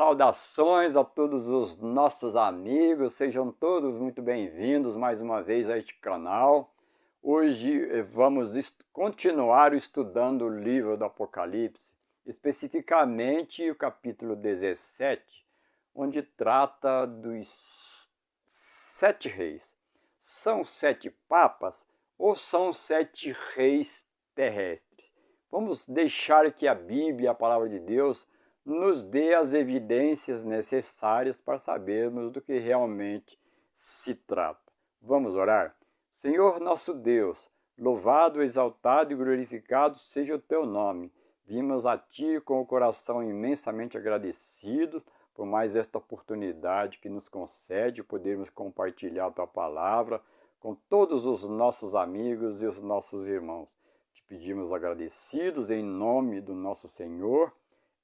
Saudações a todos os nossos amigos, sejam todos muito bem-vindos mais uma vez a este canal. Hoje vamos continuar estudando o livro do Apocalipse, especificamente o capítulo 17, onde trata dos 7 reis. São 7 papas ou são 7 reis terrestres? Vamos deixar que a Bíblia, a palavra de Deus, nos dê as evidências necessárias para sabermos do que realmente se trata. Vamos orar? Senhor nosso Deus, louvado, exaltado e glorificado seja o teu nome. Vimos a ti com o coração imensamente agradecido por mais esta oportunidade que nos concede podermos compartilhar a tua palavra com todos os nossos amigos e os nossos irmãos. Te pedimos agradecidos em nome do nosso Senhor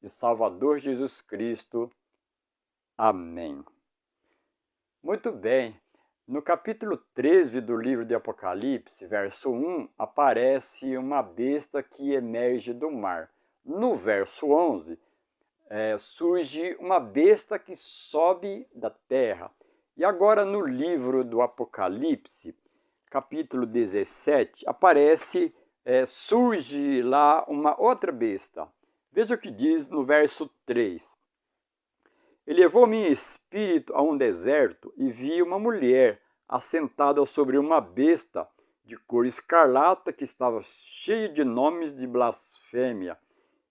e Salvador Jesus Cristo. Amém. Muito bem, no capítulo 13 do livro de Apocalipse, verso 1, aparece uma besta que emerge do mar. No verso 11, surge uma besta que sobe da terra. E agora no livro do Apocalipse, capítulo 17, surge lá uma outra besta. Veja o que diz no verso 3. Elevou-me em espírito a um deserto e vi uma mulher assentada sobre uma besta de cor escarlata que estava cheia de nomes de blasfêmia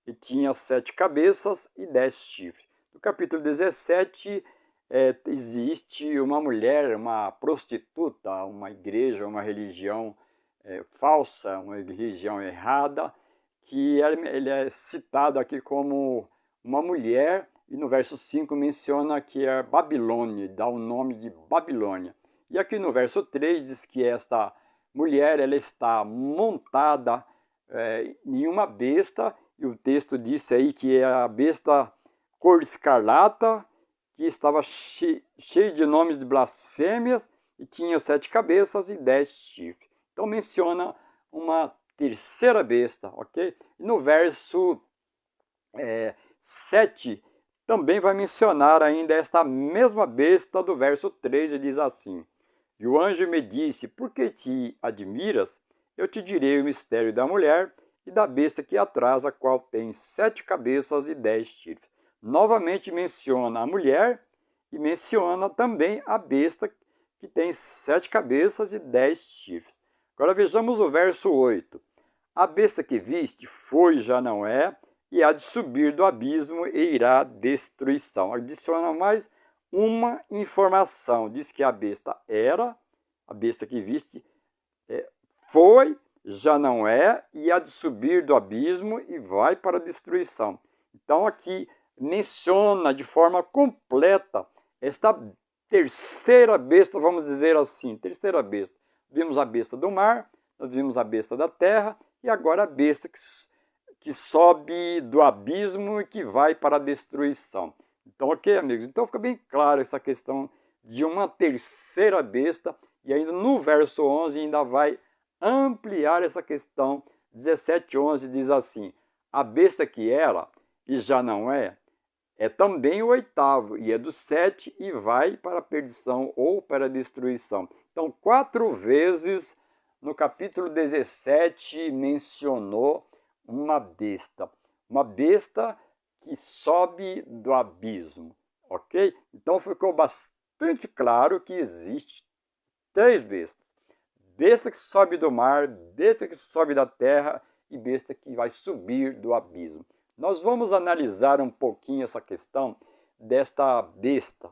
e tinha 7 cabeças e 10 chifres. No capítulo 17 existe uma mulher, uma prostituta, uma igreja, uma religião falsa, uma religião errada, que ele é citado aqui como uma mulher, e no verso 5 menciona que é Babilônia, dá o nome de Babilônia. E aqui no verso 3 diz que esta mulher ela está montada em uma besta, e o texto diz aí que é a besta cor escarlata, que estava cheia de nomes de blasfêmias, e tinha 7 cabeças e 10 chifres. Então menciona uma terceira besta, ok? E no verso 7 também vai mencionar ainda esta mesma besta do verso 3 e diz assim: E o anjo me disse, por que te admiras? Eu te direi o mistério da mulher e da besta que atrás, a qual tem 7 cabeças e 10 chifres. Novamente menciona a mulher e menciona também a besta que tem 7 cabeças e 10 chifres. Agora vejamos o verso 8. A besta que viste foi, já não é, e há de subir do abismo e irá à destruição. Adiciona mais uma informação. Diz que a besta era, a besta que viste foi, já não é, e há de subir do abismo e vai para a destruição. Então aqui menciona de forma completa esta terceira besta, vamos dizer assim, terceira besta. Vimos a besta do mar, nós vimos a besta da terra e agora a besta que sobe do abismo e que vai para a destruição. Então, ok, amigos? Então fica bem claro essa questão de uma terceira besta e ainda no verso 11 ainda vai ampliar essa questão. 17:11 diz assim: a besta que era e já não é também o 8º, e é do 7 e vai para a perdição ou para a destruição. Então, 4 vezes no capítulo 17 mencionou uma besta que sobe do abismo, ok? Então ficou bastante claro que existe 3 bestas. Besta que sobe do mar, besta que sobe da terra e besta que vai subir do abismo. Nós vamos analisar um pouquinho essa questão desta besta,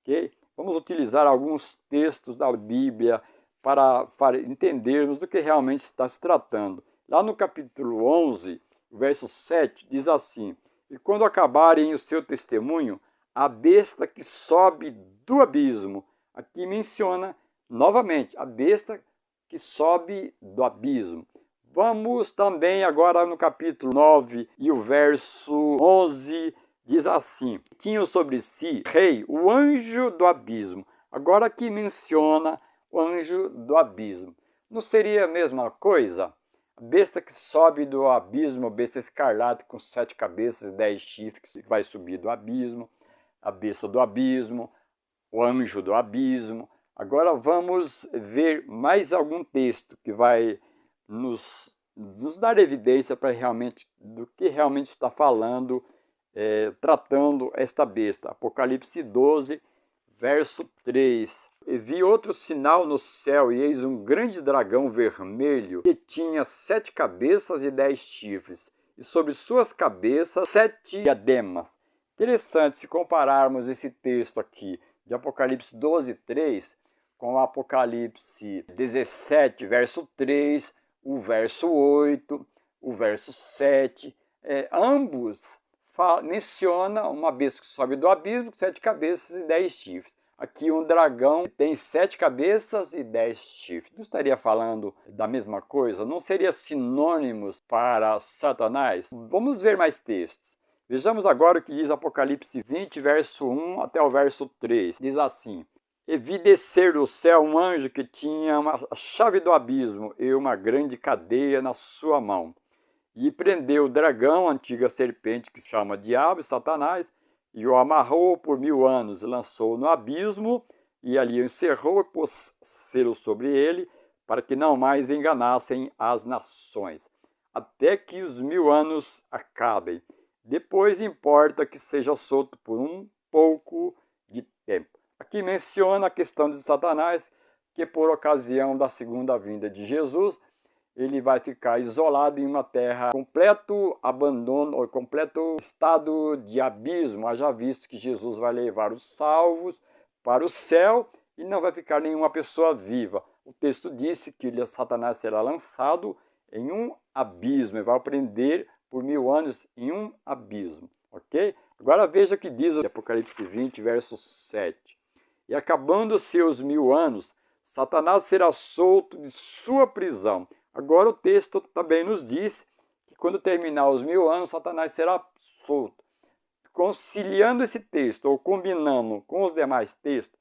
ok? Vamos utilizar alguns textos da Bíblia para entendermos do que realmente está se tratando. Lá no capítulo 11, verso 7, diz assim: E quando acabarem o seu testemunho, a besta que sobe do abismo. Aqui menciona novamente a besta que sobe do abismo. Vamos também agora no capítulo 9 e o verso 11 diz assim: Tinha sobre si rei, o anjo do abismo. Agora aqui menciona o anjo do abismo. Não seria a mesma coisa? A besta que sobe do abismo, besta escarlate com 7 cabeças e 10 chifres que vai subir do abismo. a besta do abismo, o anjo do abismo. Agora vamos ver mais algum texto que vai nos dar evidência para do que realmente está falando, tratando esta besta. Apocalipse 12, verso 3. E vi outro sinal no céu, e eis um grande dragão vermelho, que tinha 7 cabeças e 10 chifres, e sobre suas cabeças 7 diademas. Interessante se compararmos esse texto aqui de Apocalipse 12, 3, com o Apocalipse 17, verso 3, o verso 8, o verso 7. Ambos mencionam uma besta que sobe do abismo, 7 cabeças e 10 chifres. Aqui um dragão que tem 7 cabeças e 10 chifres. Não estaria falando da mesma coisa? Não seria sinônimos para Satanás? Vamos ver mais textos. Vejamos agora o que diz Apocalipse 20, verso 1 até o verso 3. Diz assim: E vi descer do céu um anjo que tinha a chave do abismo e uma grande cadeia na sua mão. E prendeu o dragão, a antiga serpente que se chama Diabo e Satanás, e o amarrou por 1000 anos, lançou no abismo, e ali o encerrou e pôs selo sobre ele, para que não mais enganassem as nações, até que os 1000 anos acabem. Depois importa que seja solto por um pouco de tempo. Aqui menciona a questão de Satanás, que por ocasião da segunda vinda de Jesus, ele vai ficar isolado em uma terra completo abandono, ou completo estado de abismo, haja visto que Jesus vai levar os salvos para o céu e não vai ficar nenhuma pessoa viva. O texto disse que Satanás será lançado em um abismo, e vai prender por 1000 anos em um abismo, ok? Agora veja o que diz o Apocalipse 20, verso 7. E acabando-se os 1000 anos, Satanás será solto de sua prisão. Agora o texto também nos diz que quando terminar os 1000 anos, Satanás será solto. Conciliando esse texto, ou combinando com os demais textos,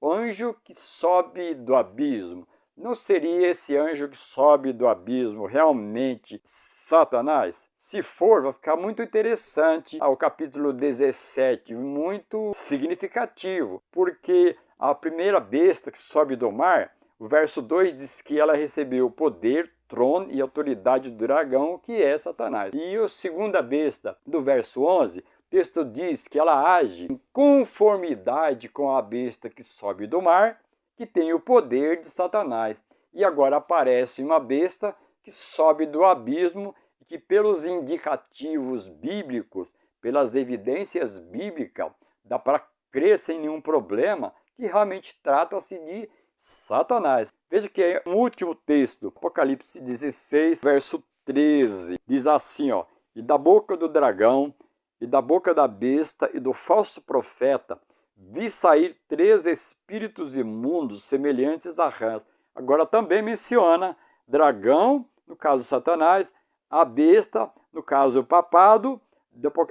o anjo que sobe do abismo, não seria esse anjo que sobe do abismo realmente Satanás? Se for, vai ficar muito interessante o capítulo 17, muito significativo, porque a primeira besta que sobe do mar, o verso 2 diz que ela recebeu o poder, trono e autoridade do dragão, que é Satanás. E a segunda besta, do verso 11, o texto diz que ela age em conformidade com a besta que sobe do mar, que tem o poder de Satanás. E agora aparece uma besta que sobe do abismo e que, pelos indicativos bíblicos, pelas evidências bíblicas, dá para crer sem nenhum problema que realmente trata-se de Satanás. Veja que é um último texto, Apocalipse 16, verso 13, diz assim, ó: E da boca do dragão, e da boca da besta, e do falso profeta, vi sair 3 espíritos imundos, semelhantes a rãs. Agora também menciona dragão, no caso Satanás, a besta, no caso o papado,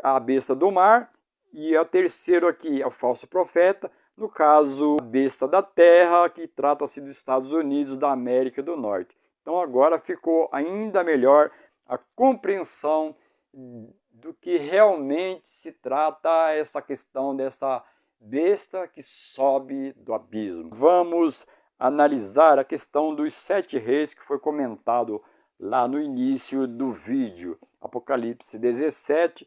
a besta do mar, e o terceiro aqui é o falso profeta, no caso, a besta da terra, que trata-se dos Estados Unidos da América do Norte. Então agora ficou ainda melhor a compreensão do que realmente se trata essa questão dessa besta que sobe do abismo. Vamos analisar a questão dos 7 reis que foi comentado lá no início do vídeo. Apocalipse 17,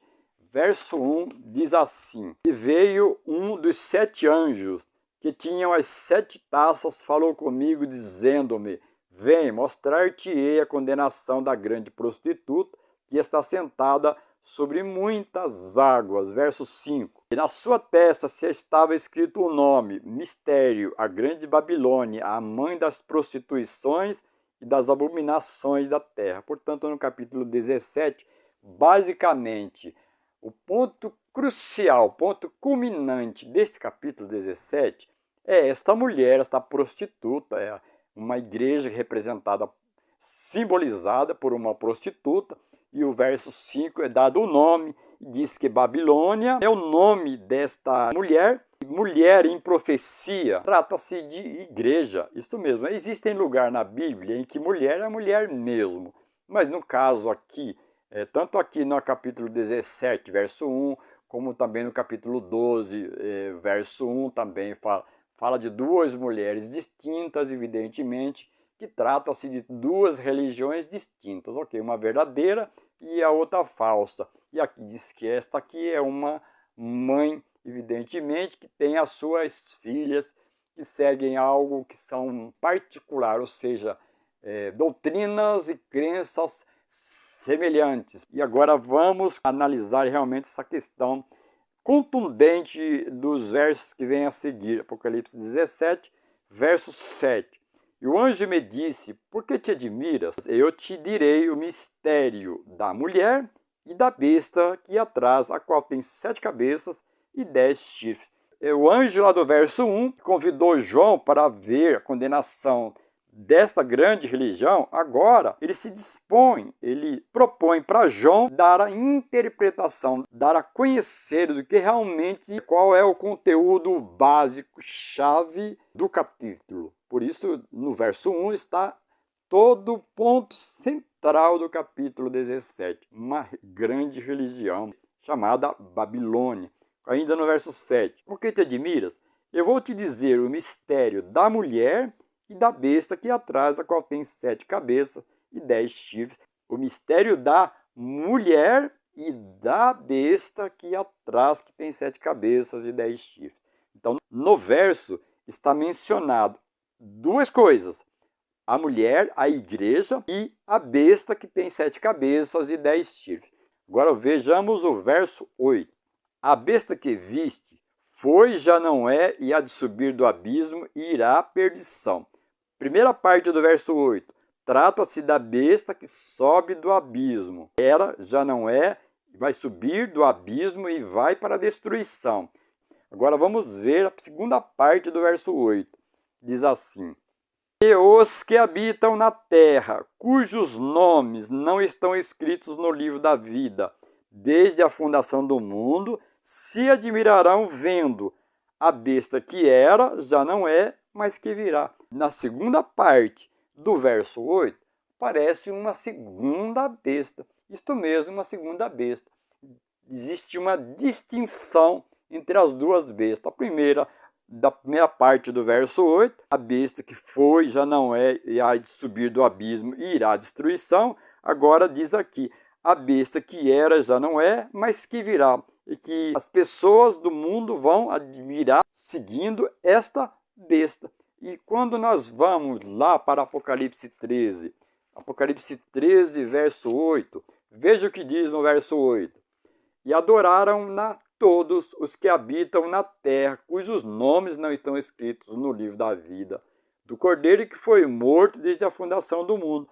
verso 1 diz assim: E veio um dos 7 anjos que tinham as 7 taças, falou comigo, dizendo-me: Vem, mostrar-te-ei a condenação da grande prostituta, que está sentada sobre muitas águas. Verso 5. E na sua testa se estava escrito o nome, Mistério, a grande Babilônia, a mãe das prostituições e das abominações da terra. Portanto, no capítulo 17, basicamente, o ponto crucial, o ponto culminante deste capítulo 17 é esta mulher, esta prostituta, é uma igreja representada, simbolizada por uma prostituta, e o verso 5 é dado o nome, diz que Babilônia é o nome desta mulher. Mulher em profecia, trata-se de igreja, isso mesmo. Existem lugares na Bíblia em que mulher é mulher mesmo, mas no caso aqui, tanto aqui no capítulo 17, verso 1, como também no capítulo 12, verso 1, também fala de duas mulheres distintas, evidentemente, que trata-se de duas religiões distintas, ok? Uma verdadeira e a outra falsa. E aqui diz que esta aqui é uma mãe, evidentemente, que tem as suas filhas que seguem algo que são particular, ou seja, doutrinas e crenças semelhantes. E agora vamos analisar realmente essa questão contundente dos versos que vêm a seguir. Apocalipse 17, verso 7. E o anjo me disse, por que te admiras? Eu te direi o mistério da mulher e da besta que ia atrás, a qual tem 7 cabeças e 10 chifres. O anjo lá do verso 1 convidou João para ver a condenação desta grande religião. Agora ele se dispõe, ele propõe para João dar a interpretação, dar a conhecer do que realmente, qual é o conteúdo básico, chave do capítulo. Por isso, no verso 1 está todo o ponto central do capítulo 17, uma grande religião chamada Babilônia. Ainda no verso 7, por que te admiras? Eu vou te dizer o mistério da mulher e da besta que atrás, a qual tem 7 cabeças e 10 chifres. O mistério da mulher e da besta que atrás, que tem 7 cabeças e 10 chifres. Então, no verso está mencionado duas coisas: a mulher, a igreja, e a besta que tem 7 cabeças e 10 chifres. Agora vejamos o verso 8. A besta que viste foi, já não é, e há de subir do abismo e irá à perdição. Primeira parte do verso 8. Trata-se da besta que sobe do abismo. Era, já não é, vai subir do abismo e vai para a destruição. Agora vamos ver a segunda parte do verso 8. Diz assim: E os que habitam na terra, cujos nomes não estão escritos no livro da vida, desde a fundação do mundo, se admirarão vendo a besta que era, já não é, mas que virá. Na segunda parte do verso 8, aparece uma segunda besta. Isto mesmo, uma segunda besta. Existe uma distinção entre as duas bestas. A primeira, da primeira parte do verso 8, a besta que foi, já não é, e há de subir do abismo e irá à destruição. Agora diz aqui, a besta que era, já não é, mas que virá. E que as pessoas do mundo vão admirar seguindo esta besta. E quando nós vamos lá para Apocalipse 13, verso 8, veja o que diz no verso 8. E adoraram-na todos os que habitam na terra, cujos nomes não estão escritos no livro da vida, do Cordeiro que foi morto desde a fundação do mundo,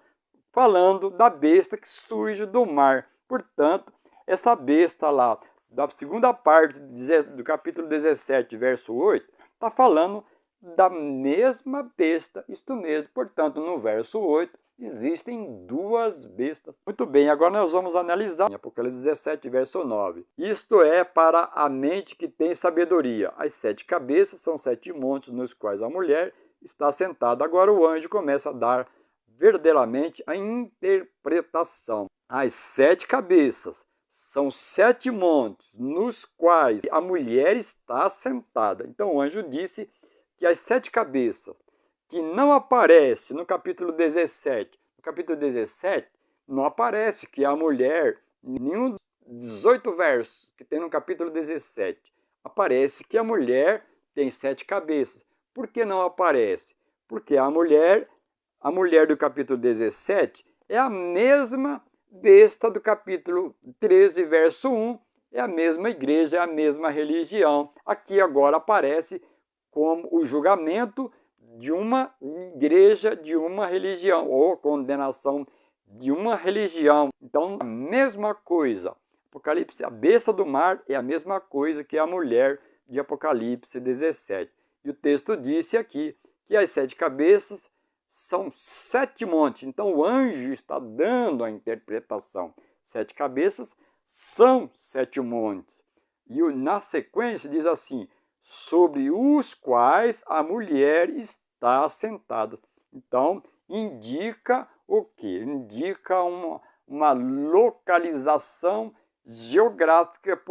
falando da besta que surge do mar. Portanto, essa besta lá, da segunda parte do capítulo 17, verso 8, está falando da mesma besta, isto mesmo. Portanto, no verso 8, existem duas bestas. Muito bem, agora nós vamos analisar em Apocalipse 17, verso 9. Isto é para a mente que tem sabedoria. As 7 cabeças são 7 montes nos quais a mulher está sentada. Agora o anjo começa a dar verdadeiramente a interpretação. As 7 cabeças são 7 montes nos quais a mulher está sentada. Então o anjo disse que as 7 cabeças que não aparece no capítulo 17. No capítulo 17 não aparece que a mulher, em nenhum dos 18 versos que tem no capítulo 17, aparece que a mulher tem 7 cabeças. Por que não aparece? Porque a mulher do capítulo 17 é a mesma besta do capítulo 13, verso 1, é a mesma igreja, é a mesma religião. Aqui agora aparece como o julgamento de uma igreja, de uma religião, ou condenação de uma religião. Então, a mesma coisa. Apocalipse, a besta do mar é a mesma coisa que a mulher de Apocalipse 17. E o texto disse aqui que as 7 cabeças são 7 montes. Então, o anjo está dando a interpretação. 7 cabeças são 7 montes. E na sequência diz assim, sobre os quais a mulher está sentada. Então, indica o quê? Indica uma localização geográfica,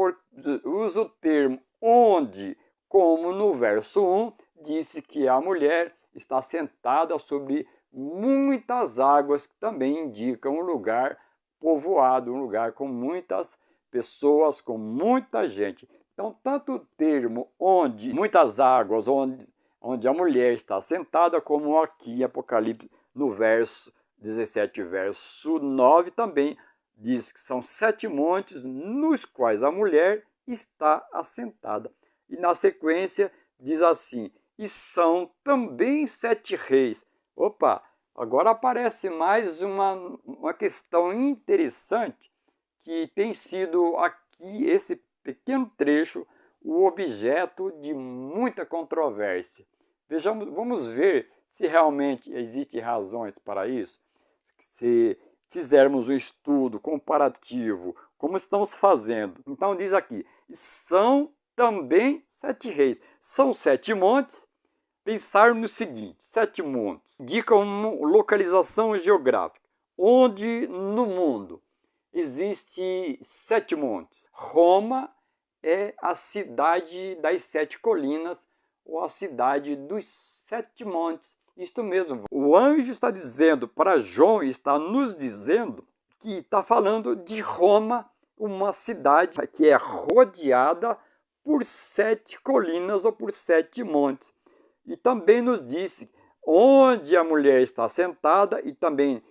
usa o termo onde, como no verso 1, disse que a mulher está sentada sobre muitas águas, que também indicam um lugar povoado, um lugar com muitas pessoas, com muita gente. Então, tanto o termo onde, muitas águas, onde a mulher está sentada, como aqui em Apocalipse, no verso 17, verso 9, também diz que são 7 montes nos quais a mulher está assentada. E na sequência diz assim, e são também 7 reis. Opa, agora aparece mais uma questão interessante, que tem sido aqui, esse pequeno trecho, o objeto de muita controvérsia. Vamos ver se realmente existem razões para isso. Se fizermos um estudo comparativo, como estamos fazendo. Então diz aqui, são também 7 reis. São 7 montes. Pensar no seguinte, 7 montes indicam uma localização geográfica. Onde no mundo existe 7 montes? Roma é a cidade das 7 colinas, ou a cidade dos 7 montes. Isto mesmo, o anjo está dizendo para João, está nos dizendo que está falando de Roma, uma cidade que é rodeada por 7 colinas ou por 7 montes. E também nos disse onde a mulher está sentada, e também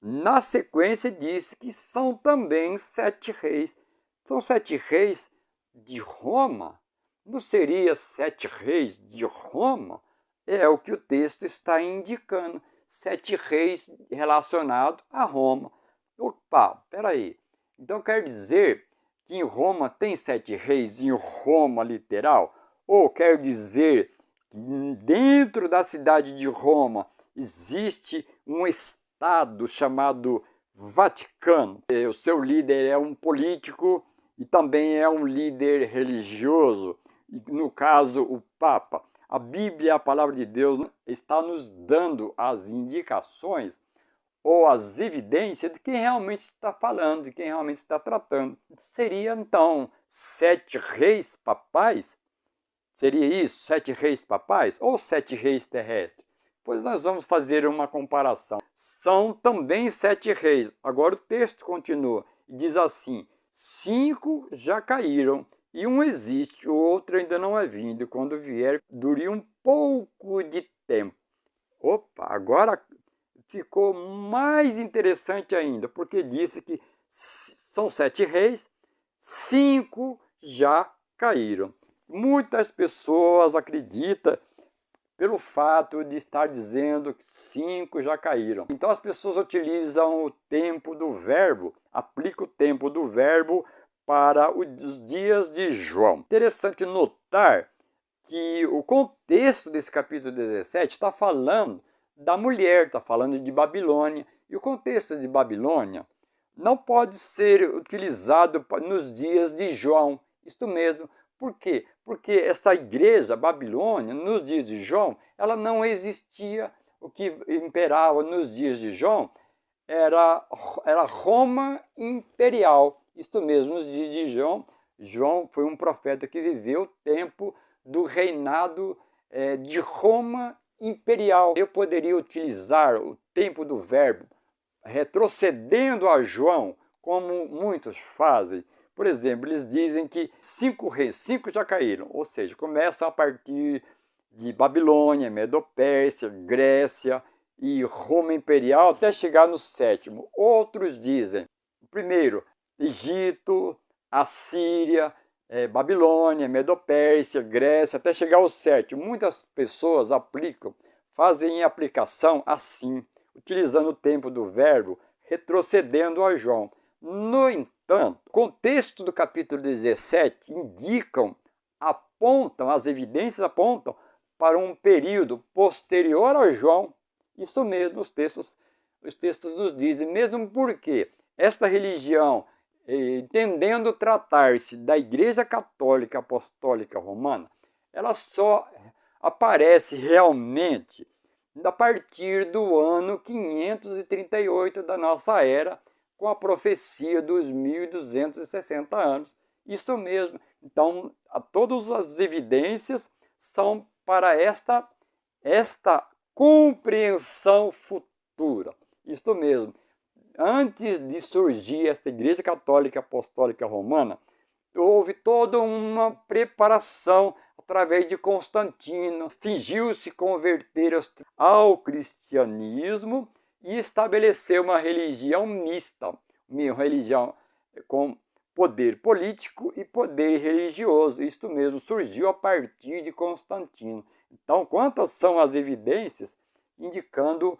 na sequência disse que são também 7 reis. São 7 reis de Roma? Não seria 7 reis de Roma? É o que o texto está indicando. 7 reis relacionados a Roma. Opa, peraí. Então quer dizer que em Roma tem 7 reis, em Roma literal? Ou quer dizer que dentro da cidade de Roma existe um estado chamado Vaticano? O seu líder é um político e também é um líder religioso, e no caso o Papa. A Bíblia, a palavra de Deus, está nos dando as indicações ou as evidências de quem realmente está falando, de quem realmente está tratando. Seria então 7 reis papais? Seria isso, 7 reis papais ou 7 reis terrestres? Pois nós vamos fazer uma comparação. São também 7 reis. Agora o texto continua e diz assim, 5 já caíram, e um existe, o outro ainda não é vindo. Quando vier, dure um pouco de tempo. Opa, agora ficou mais interessante ainda, porque disse que são 7 reis, 5 já caíram. Muitas pessoas acreditam pelo fato de estar dizendo que 5 já caíram. Então as pessoas utilizam o tempo do verbo, aplicam o tempo do verbo para os dias de João. Interessante notar que o contexto desse capítulo 17 está falando da mulher, está falando de Babilônia. E o contexto de Babilônia não pode ser utilizado nos dias de João. Isto mesmo. Por quê? Porque essa igreja Babilônia, nos dias de João, ela não existia. O que imperava nos dias de João era Roma imperial. Isto mesmo, nos dias de João. João foi um profeta que viveu o tempo do reinado de Roma imperial. Eu poderia utilizar o tempo do verbo retrocedendo a João, como muitos fazem. Por exemplo, eles dizem que 5 reis, 5 já caíram, ou seja, começam a partir de Babilônia, Medo-Pérsia, Grécia e Roma imperial até chegar no 7º. Outros dizem, primeiro, Egito, Assíria, Babilônia, Medo-Pérsia, Grécia, até chegar ao 7º. Muitas pessoas fazem aplicação assim, utilizando o tempo do verbo, retrocedendo a João. No entanto, o contexto do capítulo 17 apontam, as evidências apontam para um período posterior a João. Isso mesmo, os textos nos dizem, mesmo porque esta religião, entendendo tratar-se da Igreja Católica Apostólica Romana, ela só aparece realmente a partir do ano 538 da nossa era, com a profecia dos 1260 anos. Isso mesmo. Então, todas as evidências são para esta compreensão futura. Isto mesmo. Antes de surgir esta Igreja Católica Apostólica Romana, houve toda uma preparação através de Constantino. Fingiu-se converter ao cristianismo e estabeleceu uma religião mista, uma religião com poder político e poder religioso. Isto mesmo, surgiu a partir de Constantino. Então, quantas são as evidências indicando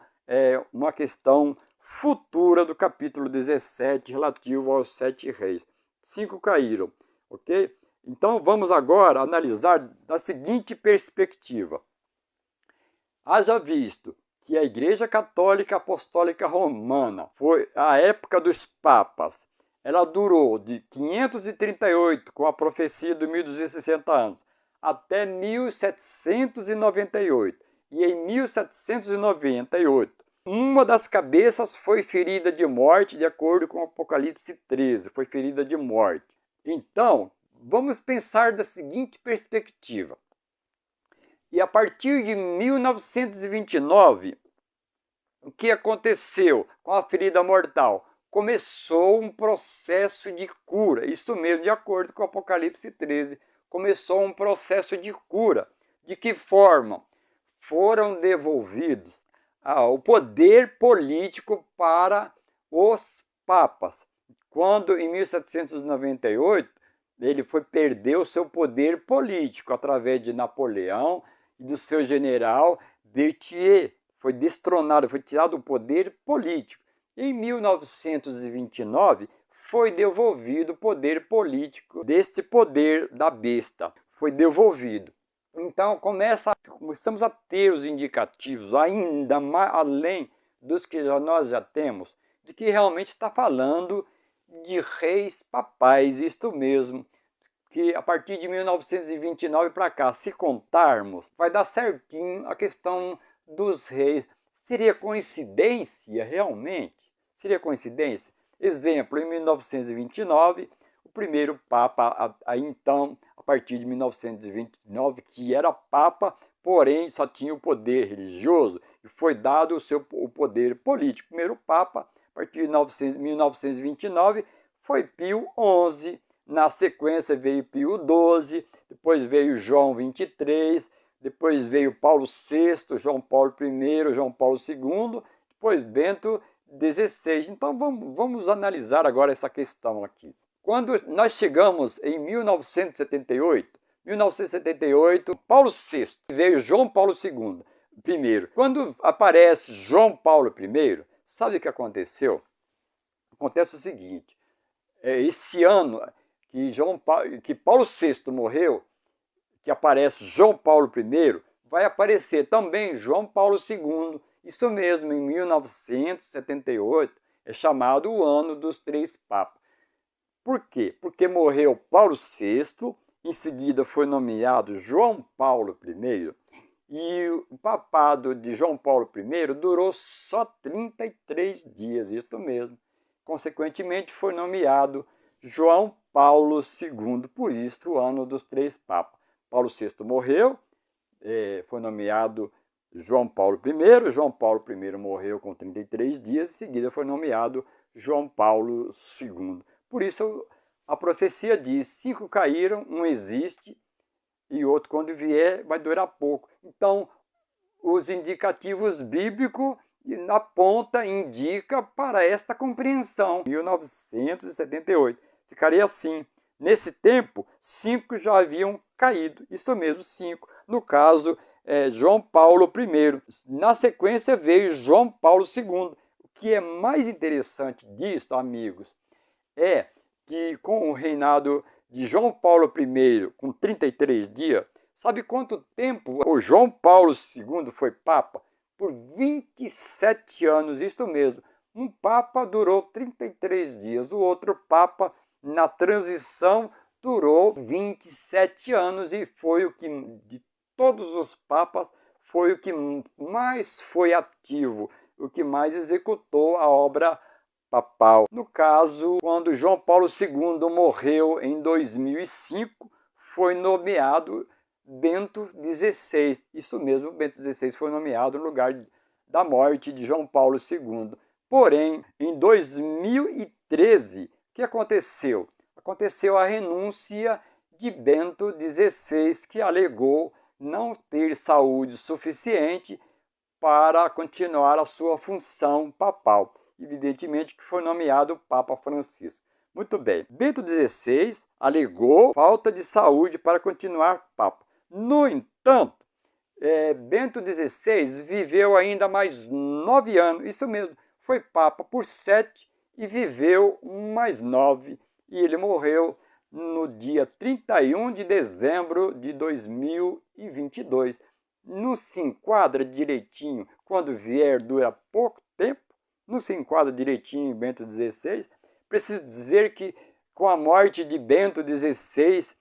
uma questão futura do capítulo 17, relativo aos 7 reis? 5 caíram, ok? Então, vamos agora analisar da seguinte perspectiva. Haja visto que a Igreja Católica Apostólica Romana foi a época dos papas. Ela durou de 538, com a profecia de 1260 anos, até 1798. E em 1798, uma das cabeças foi ferida de morte, de acordo com Apocalipse 13, foi ferida de morte. Então, vamos pensar da seguinte perspectiva. E a partir de 1929, o que aconteceu com a ferida mortal? Começou um processo de cura, isso mesmo, de acordo com o Apocalipse 13, começou um processo de cura. De que forma? Foram devolvidos o poder político para os papas. Quando, em 1798, ele perdeu seu poder político através de Napoleão e do seu general Berthier. Foi destronado, foi tirado o poder político. Em 1929, foi devolvido o poder político deste poder da besta. Foi devolvido. Então, começamos a ter os indicativos, ainda mais além dos que nós já temos, de que realmente está falando de reis papais, isto mesmo, que a partir de 1929 para cá, se contarmos, vai dar certinho a questão dos reis. Seria coincidência, realmente? Seria coincidência? Exemplo, em 1929, o primeiro Papa, então, a partir de 1929, que era Papa, porém só tinha o poder religioso, e foi dado o poder político. O primeiro Papa, a partir de 1929, foi Pio XI, na sequência veio Pio XII, depois veio João XXIII, depois veio Paulo VI, João Paulo I, João Paulo II, depois Bento XVI. Então vamos analisar agora essa questão aqui. Quando nós chegamos em 1978, Paulo VI, veio João Paulo II, primeiro. Quando aparece João Paulo I, sabe o que aconteceu? Acontece o seguinte, esse ano que Paulo VI morreu, que aparece João Paulo I, vai aparecer também João Paulo II. Isso mesmo, em 1978, é chamado o ano dos 3 papas. Por quê? Porque morreu Paulo VI, em seguida foi nomeado João Paulo I, e o papado de João Paulo I durou só 33 dias, isso mesmo. Consequentemente, foi nomeado João Paulo II, por isso o ano dos 3 papas. Paulo VI morreu, foi nomeado João Paulo I, João Paulo I morreu com 33 dias, em seguida foi nomeado João Paulo II. Por isso a profecia diz, 5 caíram, um existe, e outro quando vier vai durar pouco. Então os indicativos bíblicos na ponta indica para esta compreensão. 1978, ficaria assim. Nesse tempo, 5 já haviam caído, isso mesmo, 5. No caso, João Paulo I. Na sequência veio João Paulo II. O que é mais interessante disso, amigos, é que com o reinado de João Paulo I, com 33 dias, sabe quanto tempo o João Paulo II foi Papa? Por 27 anos, isso mesmo. Um Papa durou 33 dias, o outro Papa, na transição, durou 27 anos e foi o que, de todos os papas, foi o que mais foi ativo, o que mais executou a obra papal. No caso, quando João Paulo II morreu em 2005, foi nomeado Bento XVI. Isso mesmo, Bento XVI foi nomeado no lugar da morte de João Paulo II. Porém, em 2013, o que aconteceu? Aconteceu a renúncia de Bento XVI, que alegou não ter saúde suficiente para continuar a sua função papal. Evidentemente que foi nomeado Papa Francisco. Muito bem, Bento XVI alegou falta de saúde para continuar Papa. No entanto, Bento XVI viveu ainda mais 9 anos, isso mesmo, foi Papa por 7 e viveu mais 9. E ele morreu no dia 31 de dezembro de 2022. Não se enquadra direitinho, quando vier dura pouco tempo, não se enquadra direitinho em Bento XVI. Preciso dizer que com a morte de Bento XVI,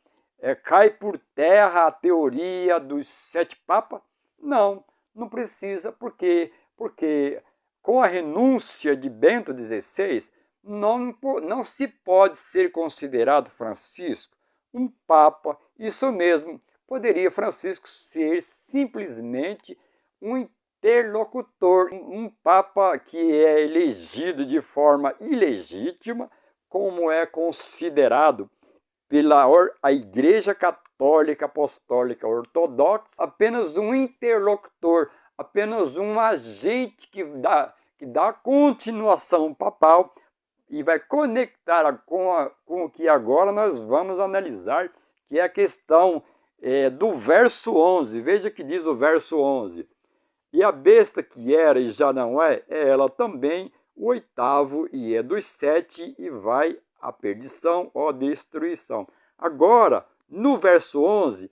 cai por terra a teoria dos 7 papas? Não, não precisa, porque com a renúncia de Bento XVI, não se pode ser considerado Francisco um papa. Isso mesmo, poderia Francisco ser simplesmente um interlocutor, um papa que é elegido de forma ilegítima, como é considerado pela a Igreja Católica Apostólica Ortodoxa, apenas um interlocutor, apenas um agente que dá continuação papal e vai conectar com o que agora nós vamos analisar, que é a questão do verso 11. Veja que diz o verso 11. E a besta que era e já não é ela também o 8º, e é dos 7, e vai à perdição ou destruição. Agora, no verso 11,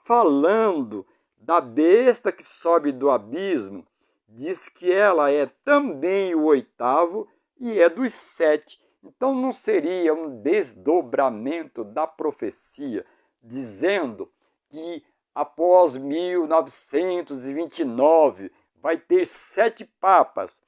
falando da besta que sobe do abismo, diz que ela é também o 8º e é dos 7. Então não seria um desdobramento da profecia, dizendo que após 1929 vai ter 7 papas,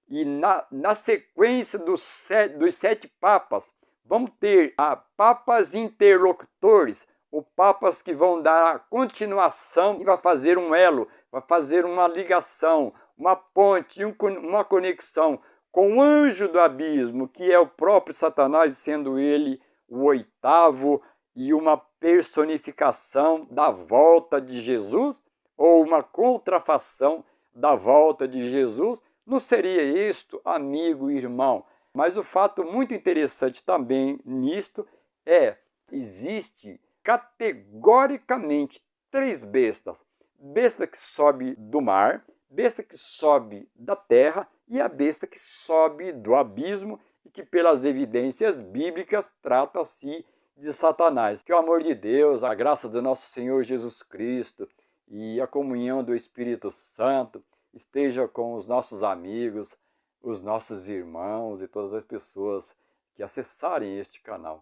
e na sequência dos 7 papas, vamos ter papas interlocutores, ou papas que vão dar a continuação, e vai fazer um elo, vai fazer uma ligação, uma ponte, uma conexão com o anjo do abismo, que é o próprio Satanás, sendo ele o 8º, e uma personificação da volta de Jesus, ou uma contrafação da volta de Jesus. Não seria isto, amigo e irmão? Mas o fato muito interessante também nisto existe categoricamente 3 bestas. Besta que sobe do mar, besta que sobe da terra e a besta que sobe do abismo, e que pelas evidências bíblicas trata-se de Satanás. Que o amor de Deus, a graça do nosso Senhor Jesus Cristo e a comunhão do Espírito Santo esteja com os nossos amigos, os nossos irmãos e todas as pessoas que acessarem este canal.